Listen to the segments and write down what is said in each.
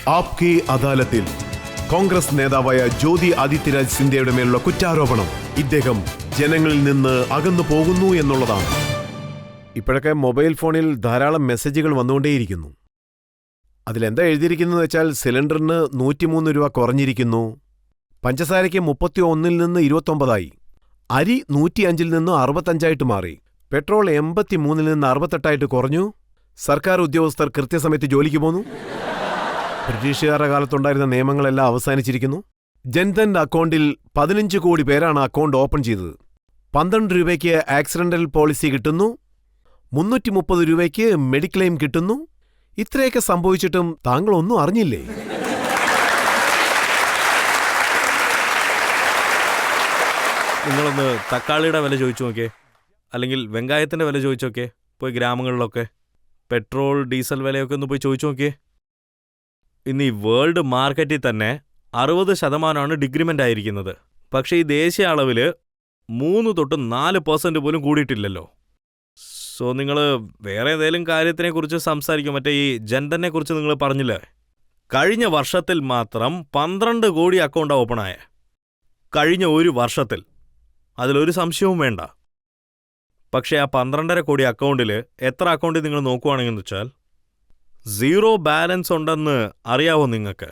ആപ്കി അദാലത്തിൽ കോൺഗ്രസ് നേതാവായ ജ്യോതി ആദിത്യരാജ് സിന്ധ്യയുടെ മേലുള്ള കുറ്റാരോപണം ഇദ്ദേഹം ജനങ്ങളിൽ നിന്ന് അകന്നു പോകുന്നു എന്നുള്ളതാണ്. ഇപ്പോഴൊക്കെ മൊബൈൽ ഫോണിൽ ധാരാളം മെസ്സേജുകൾ വന്നുകൊണ്ടേയിരിക്കുന്നു. അതിലെന്താ എഴുതിയിരിക്കുന്നത് വെച്ചാൽ സിലിണ്ടറിന് 103 രൂപ കുറഞ്ഞിരിക്കുന്നു, പഞ്ചസാരയ്ക്ക് 31 നിന്ന് 29ആയി, അരി 105 നിന്ന് 65 മാറി, പെട്രോൾ 83 നിന്ന് 68 കുറഞ്ഞു, സർക്കാർ ഉദ്യോഗസ്ഥർ കൃത്യസമയത്ത് ജോലിക്ക് പോന്നു, ബ്രിട്ടീഷുകാരുടെ കാലത്തുണ്ടായിരുന്ന നിയമങ്ങളെല്ലാം അവസാനിച്ചിരിക്കുന്നു, ജൻധൻ അക്കൗണ്ടിൽ 15 കോടി പേരാണ് അക്കൗണ്ട് ഓപ്പൺ ചെയ്തത്, 12 രൂപയ്ക്ക് ആക്സിഡന്റൽ പോളിസി കിട്ടുന്നു, 330 രൂപയ്ക്ക് മെഡിക്ലെയിം കിട്ടുന്നു. ഇത്രയൊക്കെ സംഭവിച്ചിട്ടും താങ്കൾ ഒന്നും അറിഞ്ഞില്ലേ? നിങ്ങളൊന്ന് തക്കാളിയുടെ വില ചോദിച്ചു നോക്കേ, അല്ലെങ്കിൽ വെങ്കായത്തിൻ്റെ വില ചോദിച്ചു നോക്കേ. പോയി ഗ്രാമങ്ങളിലൊക്കെ പെട്രോൾ ഡീസൽ വിലയൊക്കെ ഒന്ന് പോയി ചോദിച്ചു നോക്കിയേ. ഇന്ന് ഈ വേൾഡ് മാർക്കറ്റിൽ തന്നെ 60% ഡിക്രിമെൻ്റ് ആയിരിക്കുന്നത്. പക്ഷേ ഈ ദേശീയ അളവിൽ 3 തൊട്ട് 4% പോലും കൂടിയിട്ടില്ലല്ലോ. സോ നിങ്ങൾ വേറെ ഏതെങ്കിലും കാര്യത്തിനെക്കുറിച്ച് സംസാരിക്കും. മറ്റേ ഈ ജൻധനെ കുറിച്ച് നിങ്ങൾ പറഞ്ഞില്ലേ, കഴിഞ്ഞ വർഷത്തിൽ മാത്രം 12 കോടി അക്കൗണ്ട് ഓപ്പണായ, കഴിഞ്ഞ ഒരു വർഷത്തിൽ. അതിലൊരു സംശയവും വേണ്ട. പക്ഷേ ആ 12.5 കോടി അക്കൗണ്ടിൽ എത്ര അക്കൗണ്ടിൽ നിങ്ങൾ നോക്കുവാണെന്ന് വെച്ചാൽ 0 ബാലൻസ് ഉണ്ടെന്ന് അറിയാവോ നിങ്ങൾക്ക്?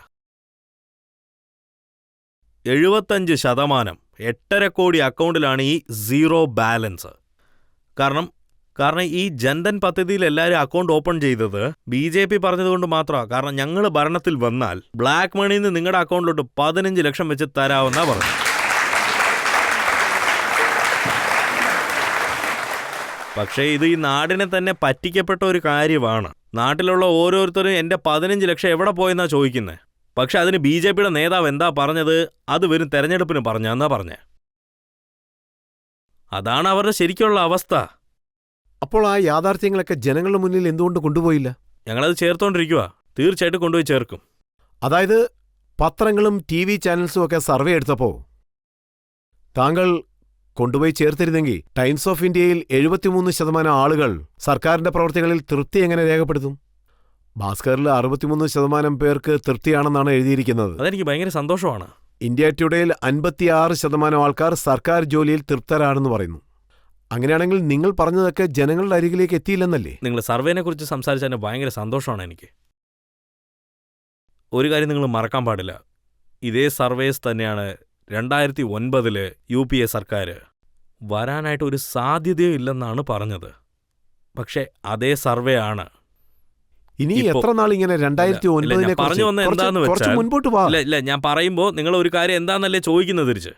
75%, 8.5 കോടി അക്കൗണ്ടിലാണ് ഈ 0 ബാലൻസ്. കാരണം ഈ ജൻധൻ പദ്ധതിയിൽ എല്ലാവരും അക്കൗണ്ട് ഓപ്പൺ ചെയ്തത് BJP പറഞ്ഞതുകൊണ്ട് മാത്രമാണ്. കാരണം ഞങ്ങൾ ഭരണത്തിൽ വന്നാൽ ബ്ലാക്ക് മണിയിൽ നിന്ന് നിങ്ങളുടെ അക്കൗണ്ടിലോട്ട് 15 ലക്ഷം വെച്ച് തരാമെന്നാ പറഞ്ഞു. പക്ഷേ ഇത് ഈ നാടിനെ തന്നെ പറ്റിക്കപ്പെട്ട ഒരു കാര്യമാണ്. നാട്ടിലുള്ള ഓരോരുത്തരും എൻ്റെ 15 ലക്ഷം എവിടെ പോയെന്നാ ചോദിക്കുന്നത്. പക്ഷെ അതിന് BJPയുടെ നേതാവ് എന്താ പറഞ്ഞത്? അത് വരും തെരഞ്ഞെടുപ്പിന് പറഞ്ഞെന്നാ പറഞ്ഞേ. അതാണ് അവരുടെ ശരിക്കുള്ള അവസ്ഥ. അപ്പോൾ ആ യാഥാർത്ഥ്യങ്ങളൊക്കെ ജനങ്ങളുടെ മുന്നിൽ എന്തുകൊണ്ട് കൊണ്ടുപോയില്ല? ഞങ്ങളത് ചേർത്തോണ്ടിരിക്കുക. തീർച്ചയായിട്ടും കൊണ്ടുപോയി ചേർക്കും. അതായത് പത്രങ്ങളും TV ചാനൽസും ഒക്കെ സർവേ എടുത്തപ്പോൾ താങ്കൾ കൊണ്ടുപോയി ചേർത്തിരുന്നെങ്കിൽ ടൈംസ് ഓഫ് ഇന്ത്യയിൽ 73% ആളുകൾ സർക്കാരിന്റെ പ്രവൃത്തികളിൽ തൃപ്തി എങ്ങനെ രേഖപ്പെടുത്തും? ഭാസ്കറിൽ 63% പേർക്ക് തൃപ്തിയാണെന്നാണ് എഴുതിയിരിക്കുന്നത്. അതെനിക്ക് ഭയങ്കര സന്തോഷമാണ്. ഇന്ത്യ ടുഡേയിൽ 56% ആൾക്കാർ സർക്കാർ ജോലിയിൽ തൃപ്തരാണെന്ന് പറയുന്നു. അങ്ങനെയാണെങ്കിൽ നിങ്ങൾ പറഞ്ഞതൊക്കെ ജനങ്ങളുടെ അരികിലേക്ക് എത്തിയില്ലെന്നല്ലേ? നിങ്ങൾ സർവേനെ കുറിച്ച് സംസാരിച്ചതിന് ഭയങ്കര സന്തോഷമാണ് എനിക്ക്. ഒരു കാര്യം നിങ്ങൾ മറക്കാൻ പാടില്ല. ഇതേ സർവേസ് തന്നെയാണ് 2009 UPA സർക്കാർ വരാനായിട്ട് ഒരു സാധ്യതയും ഇല്ലെന്നാണ് പറഞ്ഞത്. പക്ഷെ അതേ സർവേ ആണ്. ഇനി എത്ര നാൾ ഇങ്ങനെ 2009 പറഞ്ഞു വന്ന എന്താന്ന് വെച്ചാൽ മുൻപോട്ട് പോവാ. ഇല്ല, ഞാൻ പറയുമ്പോൾ നിങ്ങൾ ഒരു കാര്യം എന്താന്നല്ലേ ചോദിക്കുന്നത് തിരിച്ച്.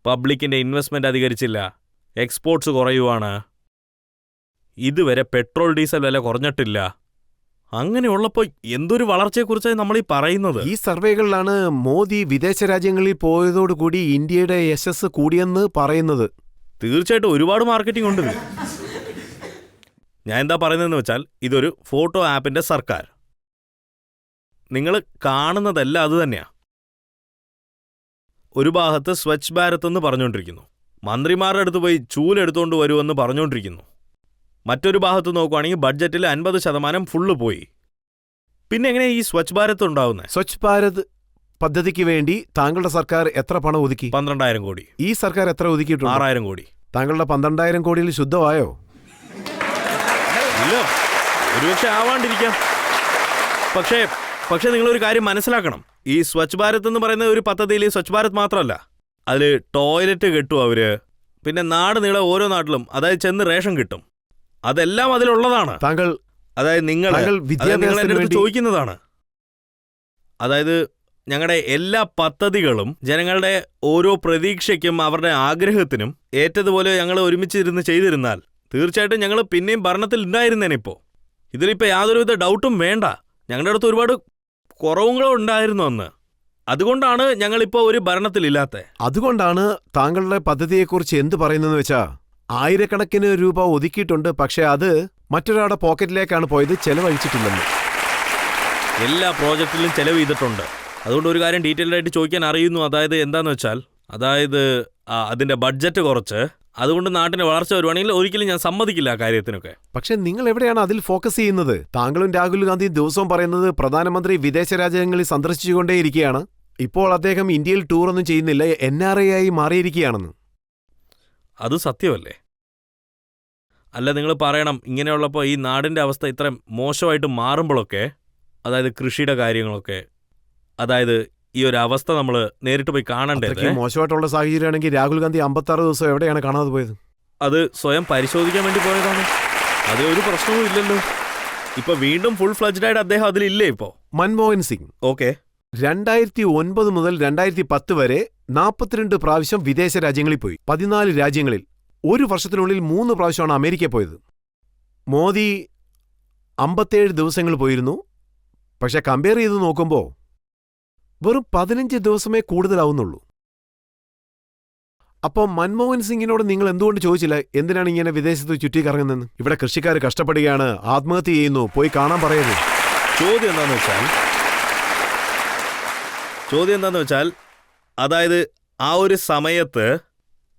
പബ്ലിക്കിന്റെ ഇൻവെസ്റ്റ്മെന്റ് അധികരിച്ചില്ല, എക്സ്പോർട്സ് കുറയുവാണ്, ഇതുവരെ പെട്രോൾ ഡീസൽ വില കുറഞ്ഞിട്ടില്ല. അങ്ങനെയുള്ളപ്പോൾ എന്തൊരു വളർച്ചയെക്കുറിച്ചാണ് നമ്മൾ ഈ പറയുന്നത്? ഈ സർവേകളിലാണ് മോദി വിദേശ രാജ്യങ്ങളിൽ പോയതോടുകൂടി ഇന്ത്യയുടെ യശസ് കൂടിയെന്ന് പറയുന്നത്. തീർച്ചയായിട്ടും ഒരുപാട് മാർക്കറ്റിംഗ് ഉണ്ട്. ഞാൻ എന്താ പറയുന്നതെന്ന് വെച്ചാൽ ഇതൊരു ഫോട്ടോ ആപ്പിന്റെ സർക്കാർ. നിങ്ങൾ കാണുന്നതല്ല അത് തന്നെയാണ്. ഒരു ഭാഗത്ത് സ്വച്ഛ് ഭാരത് എന്ന് പറഞ്ഞുകൊണ്ടിരിക്കുന്നു, മന്ത്രിമാരുടെ അടുത്ത് പോയി ചൂലെടുത്തുകൊണ്ട് വരുമെന്ന് പറഞ്ഞുകൊണ്ടിരിക്കുന്നു. മറ്റൊരു ഭാഗത്ത് നോക്കുവാണെങ്കിൽ ബഡ്ജറ്റിൽ 50% ഫുള്ള് പോയി. പിന്നെ എങ്ങനെയാണ് ഈ സ്വച്ഛ് ഭാരത് ഉണ്ടാവുന്നത്? സ്വച്ഛ് ഭാരത് പദ്ധതിക്ക് വേണ്ടി താങ്കളുടെ സർക്കാർ എത്ര പണം ഒതുക്കി? 12,000 കോടി. ഈ സർക്കാർ എത്ര ഒതുക്കിയിട്ടുണ്ട്? 6,000 കോടി. താങ്കളുടെ 12,000 കോടിയിൽ ശുദ്ധമായോ? ഇല്ല, ഒരുപക്ഷെ ആവാണ്ടിരിക്കാം. പക്ഷേ നിങ്ങളൊരു കാര്യം മനസ്സിലാക്കണം. ഈ സ്വച്ഛ് ഭാരത് എന്ന് പറയുന്ന ഒരു പദ്ധതിയിൽ സ്വച്ഛ് ഭാരത് മാത്രമല്ല, അതിൽ ടോയ്ലറ്റ് കിട്ടും അവര്, പിന്നെ നാട് നീളെ ഓരോ നാട്ടിലും അതായത് ചെന്ന് റേഷൻ കിട്ടും. അതെല്ലാം അതിലുള്ളതാണ്. അതായത് നിങ്ങൾ എൻ്റെ അടുത്ത് ചോദിക്കുന്നതാണ്. അതായത് ഞങ്ങളുടെ എല്ലാ പദ്ധതികളും ജനങ്ങളുടെ ഓരോ പ്രതീക്ഷയ്ക്കും അവരുടെ ആഗ്രഹത്തിനും ഏറ്റതുപോലെ ഞങ്ങൾ ഒരുമിച്ചിരുന്ന് ചെയ്തിരുന്നാൽ തീർച്ചയായിട്ടും ഞങ്ങൾ പിന്നെയും ഭരണത്തിൽ ഉണ്ടായിരുന്നേനിപ്പോൾ. ഇതിലിപ്പോൾ യാതൊരുവിധ ഡൗട്ടും വേണ്ട. ഞങ്ങളുടെ അടുത്ത് ഒരുപാട് കുറവുകളും ഉണ്ടായിരുന്നു അന്ന്. അതുകൊണ്ടാണ് ഞങ്ങളിപ്പോൾ ഒരു ഭരണത്തിലില്ലാത്ത. അതുകൊണ്ടാണ് താങ്കളുടെ പദ്ധതിയെക്കുറിച്ച് എന്ത് പറയുന്നതെന്ന് വെച്ചാ, ആയിരക്കണക്കിന് രൂപ ഒതുക്കിയിട്ടുണ്ട്, പക്ഷെ അത് മറ്റൊരാളുടെ പോക്കറ്റിലേക്കാണ് പോയത്, ചെലവഴിച്ചിട്ടില്ലെന്ന്. എല്ലാ പ്രോജക്റ്റിലും ചെലവ് ചെയ്തിട്ടുണ്ട്. അതുകൊണ്ട് ഒരു കാര്യം ഡീറ്റെയിൽഡ് ആയിട്ട് ചോദിക്കാൻ അറിയുന്നു. അതായത് എന്താന്ന് വെച്ചാൽ, അതായത് അതിൻ്റെ ബഡ്ജറ്റ് കുറച്ച് അതുകൊണ്ട് നാട്ടിന് വളർച്ച വരുവാണെങ്കിൽ ഒരിക്കലും ഞാൻ സമ്മതിക്കില്ല ആ കാര്യത്തിനൊക്കെ. പക്ഷെ നിങ്ങൾ എവിടെയാണ് അതിൽ ഫോക്കസ് ചെയ്യുന്നത്? താങ്കളും രാഹുൽ ഗാന്ധിയും ദിവസവും പറയുന്നത് പ്രധാനമന്ത്രി വിദേശ രാജ്യങ്ങളിൽ സന്ദർശിച്ചുകൊണ്ടേയിരിക്കുകയാണ്. ഇപ്പോൾ അദ്ദേഹം ഇന്ത്യയിൽ ടൂറൊന്നും ചെയ്യുന്നില്ല, NRI ആയി മാറിയിരിക്കുകയാണെന്ന്. അത് സത്യമല്ലേ? അല്ല, നിങ്ങൾ പറയണം ഇങ്ങനെയുള്ളപ്പോൾ ഈ നാടിൻ്റെ അവസ്ഥ ഇത്ര മോശമായിട്ട് മാറുമ്പോഴൊക്കെ, അതായത് കൃഷിയുടെ കാര്യങ്ങളൊക്കെ, അതായത് ഈ ഒരു അവസ്ഥ നമ്മൾ നേരിട്ട് പോയി കാണണ്ടേ? മോശമായിട്ടുള്ള സാഹചര്യമാണെങ്കിൽ രാഹുൽ ഗാന്ധി 56 ദിവസം എവിടെയാണ് കാണാതെ പോയത്? അത് സ്വയം പരിശോധിക്കാൻ വേണ്ടി പോയതാണ്. അതിലൊരു പ്രശ്നവും ഇല്ലല്ലോ. ഇപ്പൊ വീണ്ടും ഫുൾ ഫ്ലഡ്ജായിട്ട് അദ്ദേഹം അതിലില്ലേ ഇപ്പോ? മൻമോഹൻ സിംഗ് ഓക്കെ 2009 മുതൽ 2010 വരെ 42 പ്രാവശ്യം വിദേശ രാജ്യങ്ങളിൽ പോയി. 14 രാജ്യങ്ങളിൽ. ഒരു വർഷത്തിനുള്ളിൽ 3 പ്രാവശ്യമാണ് അമേരിക്കയിൽ പോയത്. മോദി 57 ദിവസങ്ങൾ പോയിരുന്നു. പക്ഷെ കമ്പയർ ചെയ്ത് നോക്കുമ്പോൾ വെറും 15 ദിവസമേ കൂടുതലാവുന്നുള്ളൂ. അപ്പോൾ മൻമോഹൻ സിംഗിനോട് നിങ്ങൾ എന്തുകൊണ്ട് ചോദിച്ചില്ല എന്തിനാണ് ഇങ്ങനെ വിദേശത്ത് ചുറ്റിക്കറങ്ങുന്നതെന്ന്? ഇവിടെ കൃഷിക്കാർ കഷ്ടപ്പെടുകയാണ്, ആത്മഹത്യ ചെയ്യുന്നു, പോയി കാണാൻ പറയരുത്. ചോദ്യം എന്താണെന്ന് വെച്ചാൽ അതായത് ആ ഒരു സമയത്ത്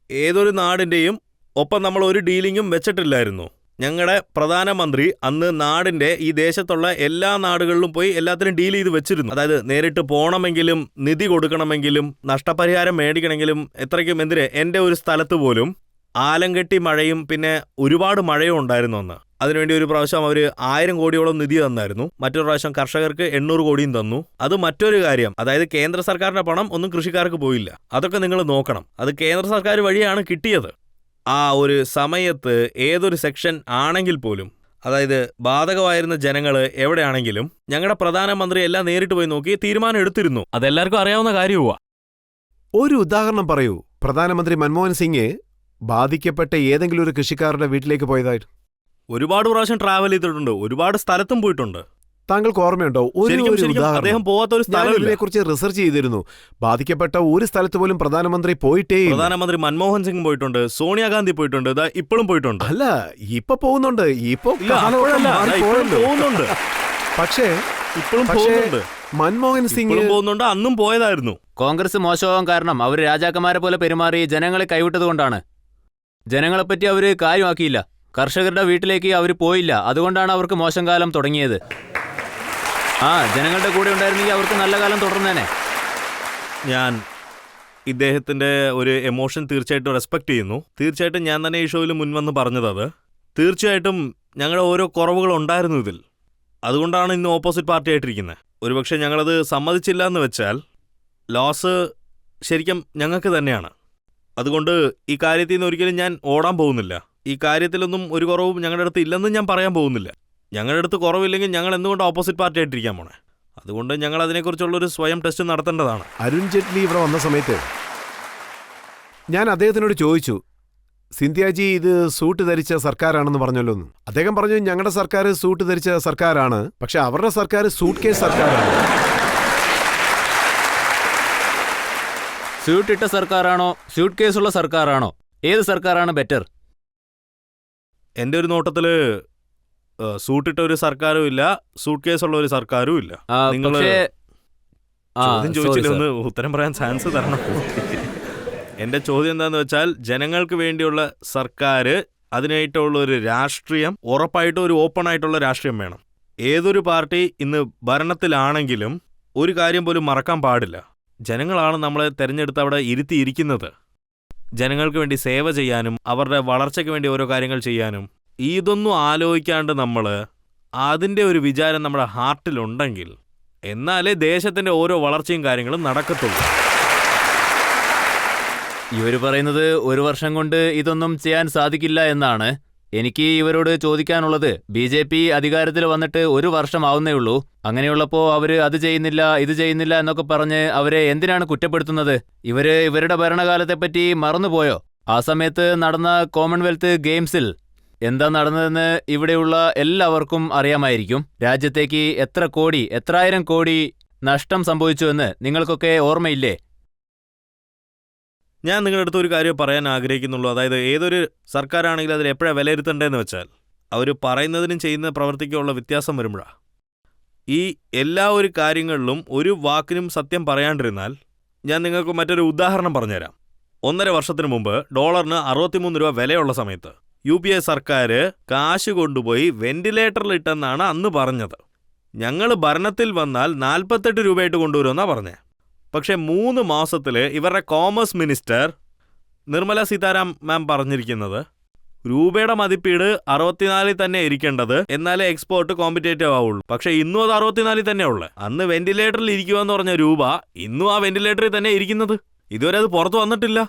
ഏതൊരു നാടിൻ്റെയും ഒപ്പം നമ്മൾ ഒരു ഡീലിങ്ങും വെച്ചിട്ടില്ലായിരുന്നു. ഞങ്ങളുടെ പ്രധാനമന്ത്രി അന്ന് നാടിൻ്റെ ഈ ദേശത്തുള്ള എല്ലാ നാടുകളിലും പോയി എല്ലാത്തിനും ഡീൽ ചെയ്ത് വെച്ചിരുന്നു. അതായത് നേരിട്ട് പോകണമെങ്കിലും നിധി കൊടുക്കണമെങ്കിലും നഷ്ടപരിഹാരം മേടിക്കണമെങ്കിലും എത്രയ്ക്കും എന്തിന് എൻ്റെ ഒരു സ്ഥലത്ത് പോലും ആലങ്കെട്ടി മഴയും പിന്നെ ഒരുപാട് മഴയും ഉണ്ടായിരുന്നു അന്ന്. അതിനുവേണ്ടി ഒരു പ്രാവശ്യം അവർ 1000 കോടിയോളം നിധി തന്നായിരുന്നു. മറ്റൊരു പ്രാവശ്യം കർഷകർക്ക് 800 കോടിയും തന്നു. അത് മറ്റൊരു കാര്യം. അതായത് കേന്ദ്ര സർക്കാരിന്റെ പണം ഒന്നും കൃഷിക്കാർക്ക് പോയില്ല. അതൊക്കെ നിങ്ങൾ നോക്കണം. അത് കേന്ദ്ര സർക്കാർ വഴിയാണ് കിട്ടിയത്. ആ ഒരു സമയത്ത് ഏതൊരു സെക്ഷൻ ആണെങ്കിൽ പോലും, അതായത് ബാധകമായിരുന്ന ജനങ്ങൾ എവിടെയാണെങ്കിലും ഞങ്ങളുടെ പ്രധാനമന്ത്രി എല്ലാം നേരിട്ട് പോയി നോക്കി തീരുമാനം എടുത്തിരുന്നു. അതെല്ലാവർക്കും അറിയാവുന്ന കാര്യവുമാ. ഒരു ഉദാഹരണം പറയൂ. പ്രധാനമന്ത്രി മൻമോഹൻ സിംഗ് ബാധിക്കപ്പെട്ട ഏതെങ്കിലും ഒരു കൃഷിക്കാരുടെ വീട്ടിലേക്ക് പോയതായിട്ട്? ഒരുപാട് പ്രാവശ്യം ട്രാവൽ ചെയ്തിട്ടുണ്ട്, ഒരുപാട് സ്ഥലത്തും പോയിട്ടുണ്ട്. താങ്കൾക്ക് ഓർമ്മയുണ്ടോ? അദ്ദേഹം പോവാത്ത ഒരു സ്ഥലത്തിനെ കുറിച്ച് റിസർച്ച് ചെയ്തിരുന്നു. ബാധിക്കപ്പെട്ട ഒരു സ്ഥലത്ത് പോലും പ്രധാനമന്ത്രി പോയിട്ടേ. പ്രധാനമന്ത്രി മൻമോഹൻ സിംഗ് പോയിട്ടുണ്ട്, സോണിയാഗാന്ധി പോയിട്ടുണ്ട്, ഇപ്പോഴും പോയിട്ടുണ്ട്. അല്ല, ഇപ്പൊ പോകുന്നുണ്ട്. ഇപ്പൊ പോകുന്നുണ്ട്. പക്ഷേ ഇപ്പോഴും പോകുന്നുണ്ട്. മൻമോഹൻ സിംഗ് പോകുന്നുണ്ട്, അന്നും പോയതായിരുന്നു. കോൺഗ്രസ് മോശമാകാൻ കാരണം അവർ രാജാക്കന്മാരെ പോലെ പെരുമാറി ജനങ്ങളെ കൈവിട്ടതുകൊണ്ടാണ്. ജനങ്ങളെപ്പറ്റി അവര് കാര്യമാക്കിയില്ല. കർഷകരുടെ വീട്ടിലേക്ക് അവർ പോയില്ല. അതുകൊണ്ടാണ് അവർക്ക് മോശം കാലം തുടങ്ങിയത്. ജനങ്ങളുടെ കൂടെ ഉണ്ടായിരുന്നെങ്കിൽ അവർക്ക് നല്ല കാലം തുടർന്നേനെ. ഞാൻ ഇദ്ദേഹത്തിൻ്റെ ഒരു എമോഷൻ തീർച്ചയായിട്ടും റെസ്പെക്ട് ചെയ്യുന്നു. തീർച്ചയായിട്ടും ഞാൻ തന്നെ ഈ ഷോയിൽ മുൻവന്ന് പറഞ്ഞത് തീർച്ചയായിട്ടും ഞങ്ങളുടെ ഓരോ കുറവുകൾ ഉണ്ടായിരുന്നു ഇതിൽ. അതുകൊണ്ടാണ് ഇന്ന് ഓപ്പോസിറ്റ് പാർട്ടി ആയിട്ടിരിക്കുന്നത്. ഒരുപക്ഷെ ഞങ്ങളത് സമ്മതിച്ചില്ല എന്ന് വെച്ചാൽ ലോസ് ശരിക്കും ഞങ്ങൾക്ക് തന്നെയാണ്. അതുകൊണ്ട് ഈ കാര്യത്തിൽ നിന്ന് ഒരിക്കലും ഞാൻ ഓടാൻ പോകുന്നില്ല. ഈ കാര്യത്തിലൊന്നും ഒരു കുറവും ഞങ്ങളുടെ അടുത്ത് ഇല്ലെന്ന് ഞാൻ പറയാൻ പോകുന്നില്ല. ഞങ്ങളുടെ അടുത്ത് കുറവില്ലെങ്കിൽ ഞങ്ങൾ എന്തുകൊണ്ട് ഓപ്പോസിറ്റ് പാർട്ടി ആയിട്ടിരിക്കാൻ പോണേ? അതുകൊണ്ട് ഞങ്ങൾ അതിനെക്കുറിച്ചുള്ളൊരു സ്വയം ടെസ്റ്റ് നടത്തേണ്ടതാണ്. അരുൺ ജെയ്റ്റ്ലി ഇവിടെ വന്ന സമയത്ത് ഞാൻ അദ്ദേഹത്തിനോട് ചോദിച്ചു, സിന്ധ്യാജി ഇത് സൂട്ട് ധരിച്ച സർക്കാരാണെന്ന് പറഞ്ഞല്ലോ എന്ന്. അദ്ദേഹം പറഞ്ഞു, ഞങ്ങളുടെ സർക്കാർ സൂട്ട് ധരിച്ച സർക്കാരാണ്, പക്ഷെ അവരുടെ സർക്കാർ സൂട്ട് കേസ് സർക്കാരാണ്. സ്യൂട്ട് ഇട്ട സർക്കാരാണോ സ്യൂട്ട് കേസുള്ള സർക്കാരാണോ? ഏത് സർക്കാരാണ് ബെറ്റർ? എൻ്റെ ഒരു നോട്ടത്തിൽ സൂട്ടിട്ട ഒരു സർക്കാരും ഇല്ല, സൂട്ട് കേസുള്ള ഒരു സർക്കാരും ഇല്ല. നിങ്ങൾ ചോദ്യം ചോദിച്ചില്ല, ഒന്ന് ഉത്തരം പറയാൻ ചാൻസ് തരണം. എൻ്റെ ചോദ്യം എന്താണെന്ന് വെച്ചാൽ, ജനങ്ങൾക്ക് വേണ്ടിയുള്ള സർക്കാർ, അതിനായിട്ടുള്ള ഒരു രാഷ്ട്രീയം, ഉറപ്പായിട്ടും ഒരു ഓപ്പൺ ആയിട്ടുള്ള രാഷ്ട്രീയം വേണം. ഏതൊരു പാർട്ടി ഇന്ന് ഭരണത്തിലാണെങ്കിലും ഒരു കാര്യം പോലും മറക്കാൻ പാടില്ല. ജനങ്ങളാണ് നമ്മളെ തെരഞ്ഞെടുത്ത് അവിടെ ഇരുത്തിയിരിക്കുന്നത്. ജനങ്ങൾക്ക് വേണ്ടി സേവ ചെയ്യാനും അവരുടെ വളർച്ചയ്ക്ക് വേണ്ടി ഓരോ കാര്യങ്ങൾ ചെയ്യാനും. ഇതൊന്നും ആലോചിക്കാണ്ട് നമ്മൾ അതിൻ്റെ ഒരു വിചാരം നമ്മുടെ ഹാർട്ടിലുണ്ടെങ്കിൽ എന്നാലേ ദേശത്തിൻ്റെ ഓരോ വളർച്ചയും കാര്യങ്ങളും നടക്കത്തുള്ളൂ. ഇവർ പറയുന്നത് 1 വർഷം കൊണ്ട് ഇതൊന്നും ചെയ്യാൻ സാധിക്കില്ല എന്നാണ്. എനിക്ക് ഇവരോട് ചോദിക്കാനുള്ളത്, BJP അധികാരത്തിൽ വന്നിട്ട് 1 വർഷം ആവുന്നേ ഉള്ളൂ. അങ്ങനെയുള്ളപ്പോൾ അവര് അത് ചെയ്യുന്നില്ല ഇത് ചെയ്യുന്നില്ല എന്നൊക്കെ പറഞ്ഞ് അവരെ എന്തിനാണ് കുറ്റപ്പെടുത്തുന്നത്? ഇവരുടെ ഭരണകാലത്തെപ്പറ്റി മറന്നുപോയോ? ആ സമയത്ത് നടന്ന കോമൺവെൽത്ത് ഗെയിംസിൽ എന്താ നടന്നതെന്ന് ഇവിടെയുള്ള എല്ലാവർക്കും അറിയാമായിരിക്കും. രാജ്യത്തേക്ക് എത്രായിരം കോടി നഷ്ടം സംഭവിച്ചുവെന്ന് നിങ്ങൾക്കൊക്കെ ഓർമ്മയില്ലേ? ഞാൻ നിങ്ങളുടെ അടുത്ത് ഒരു കാര്യം പറയാൻ ആഗ്രഹിക്കുന്നുള്ളൂ. അതായത് ഏതൊരു സർക്കാരാണെങ്കിലും അതിൽ എപ്പോഴാണ് വിലയിരുത്തേണ്ടതെന്ന് വെച്ചാൽ അവർ പറയുന്നതിനും ചെയ്യുന്ന പ്രവർത്തിക്കുള്ള വ്യത്യാസം വരുമ്പോഴാണ്. ഈ എല്ലാ ഒരു കാര്യങ്ങളിലും ഒരു വാക്കിനും സത്യം പറയാണ്ടിരുന്നാൽ, ഞാൻ നിങ്ങൾക്ക് മറ്റൊരു ഉദാഹരണം പറഞ്ഞുതരാം. 1.5 വർഷത്തിന് മുമ്പ് ഡോളറിന് 63 രൂപ വിലയുള്ള സമയത്ത് UPA സർക്കാർ കാശ് കൊണ്ടുപോയി വെന്റിലേറ്ററിലിട്ടെന്നാണ് അന്ന് പറഞ്ഞത്. ഞങ്ങൾ ഭരണത്തിൽ വന്നാൽ 48 രൂപയായിട്ട് കൊണ്ടുവരുമെന്നാണ് പറഞ്ഞത്. പക്ഷേ 3 മാസത്തിൽ ഇവരുടെ കോമേഴ്സ് മിനിസ്റ്റർ നിർമ്മല സീതാരാം മാം പറഞ്ഞിരിക്കുന്നത് രൂപയുടെ മതിപ്പീട് 64 തന്നെ ഇരിക്കേണ്ടത്, എന്നാലേ എക്സ്പോർട്ട് കോമ്പറ്റേറ്റീവ് ആവുള്ളൂ. പക്ഷേ ഇന്നും അത് 64 തന്നെ ഉള്ളത്. അന്ന് വെന്റിലേറ്ററിൽ ഇരിക്കുമെന്ന് പറഞ്ഞ രൂപ ഇന്നും ആ വെന്റിലേറ്ററിൽ തന്നെ ഇരിക്കുന്നത്. ഇതുവരെ അത് പുറത്തു വന്നിട്ടില്ല.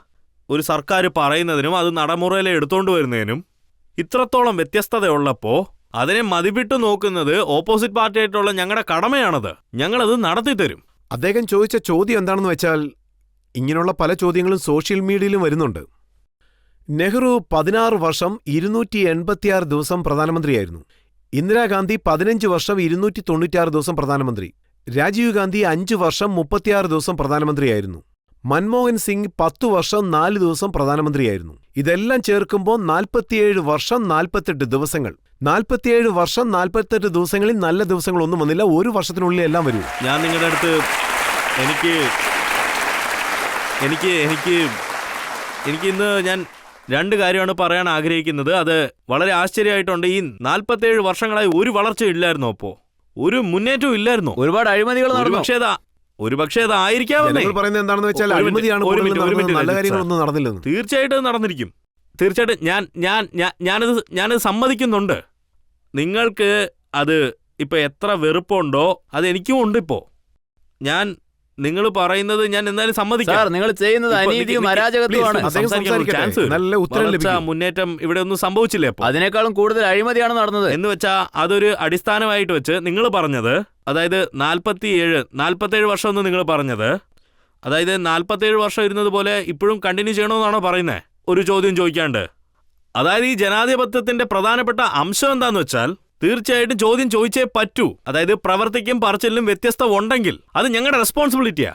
ഒരു സർക്കാർ പറയുന്നതിനും അത് നടമുറയിലെ എടുത്തോണ്ട് വരുന്നതിനും ഇത്രത്തോളം വ്യത്യസ്തതയുള്ളപ്പോൾ അതിനെ മതിപ്പിട്ട് നോക്കുന്നത് ഓപ്പോസിറ്റ് പാർട്ടിയായിട്ടുള്ള ഞങ്ങളുടെ കടമയാണത്. ഞങ്ങളത് നടത്തി തരും. അദ്ദേഹം ചോദിച്ച ചോദ്യം എന്താണെന്ന് വെച്ചാൽ, ഇങ്ങനെയുള്ള പല ചോദ്യങ്ങളും സോഷ്യൽ മീഡിയയിലും വരുന്നുണ്ട്. നെഹ്റു 16 വർഷം 286 ദിവസം പ്രധാനമന്ത്രിയായിരുന്നു. ഇന്ദിരാഗാന്ധി 15 വർഷം 296 ദിവസം പ്രധാനമന്ത്രി. രാജീവ് ഗാന്ധി 5 വർഷം 36 ദിവസം പ്രധാനമന്ത്രിയായിരുന്നു. മൻമോഹൻ സിംഗ് 10 വർഷം 4 ദിവസം പ്രധാനമന്ത്രിയായിരുന്നു. ഇതെല്ലാം ചേർക്കുമ്പോൾ 47 വർഷം 48 ദിവസങ്ങൾ. 47 വർഷം 48 ദിവസങ്ങളിൽ നല്ല ദിവസങ്ങളൊന്നും വന്നില്ല. ഒരു വർഷത്തിനുള്ളിൽ എല്ലാം വരൂ. ഞാൻ നിങ്ങളുടെ അടുത്ത് എനിക്ക് ഇന്ന് ഞാൻ 2 കാര്യമാണ് പറയാൻ ആഗ്രഹിക്കുന്നത്. അത് വളരെ ആശ്ചര്യമായിട്ടുണ്ട്. ഈ 47 വർഷങ്ങളായി ഒരു വളർച്ച ഇല്ലായിരുന്നോ? അപ്പോ ഒരു മുന്നേറ്റവും ഇല്ലായിരുന്നോ? ഒരുപാട് അഴിമതികൾ നടന്നു. ഒരുപക്ഷേ അതായിരിക്കാമെന്നേ. ജനങ്ങൾ പറയുന്നത് എന്താണെന്ന് വെച്ചാൽ അഴിമതിയാണ് കൂടുതൽ നടന്നത്, നല്ല കാര്യങ്ങളൊന്നും നടന്നില്ലെന്ന്. തീർച്ചയായിട്ടും നടന്നിരിക്കും. തീർച്ചയായിട്ടും ഞാനത് സമ്മതിക്കുന്നുണ്ട്. നിങ്ങൾക്ക് അത് ഇപ്പൊ എത്ര വെറുപ്പുണ്ടോ അത് എനിക്കും ഉണ്ട്. ഇപ്പോ നിങ്ങൾ പറയുന്നത് ഞാൻ എന്തായാലും സമ്മതിക്കാം. നിങ്ങൾ ചെയ്യുന്നത് അനീതിയും അരാജകത്വമാണ്. നല്ല ഉത്തരം ലഭിക്കും. മുന്നേറ്റം ഇവിടെ ഒന്നും സംഭവിച്ചില്ലേ? അപ്പൊ അതിനേക്കാളും കൂടുതൽ അഴിമതിയാണ് നടന്നത് എന്ന് വെച്ചാ അതൊരു അടിസ്ഥാനമായിട്ട് വെച്ച് നിങ്ങൾ പറഞ്ഞത്, അതായത് 47 വർഷം എന്ന് നിങ്ങൾ പറഞ്ഞത്, അതായത് 47 വർഷം ഇരുന്നത് പോലെ ഇപ്പോഴും കണ്ടിന്യൂ ചെയ്യണമെന്നാണോ പറയുന്നത്? ഒരു ചോദ്യം ചോദിക്കാണ്ട്. അതായത് ഈ ജനാധിപത്യത്തിന്റെ പ്രധാനപ്പെട്ട അംശം എന്താന്ന് വെച്ചാൽ തീർച്ചയായിട്ടും ചോദ്യം ചോദിച്ചേ പറ്റൂ. അതായത് പ്രവർത്തിക്കും പറച്ചിലും വ്യത്യസ്തം ഉണ്ടെങ്കിൽ അത് ഞങ്ങളുടെ റെസ്പോൺസിബിലിറ്റിയാ.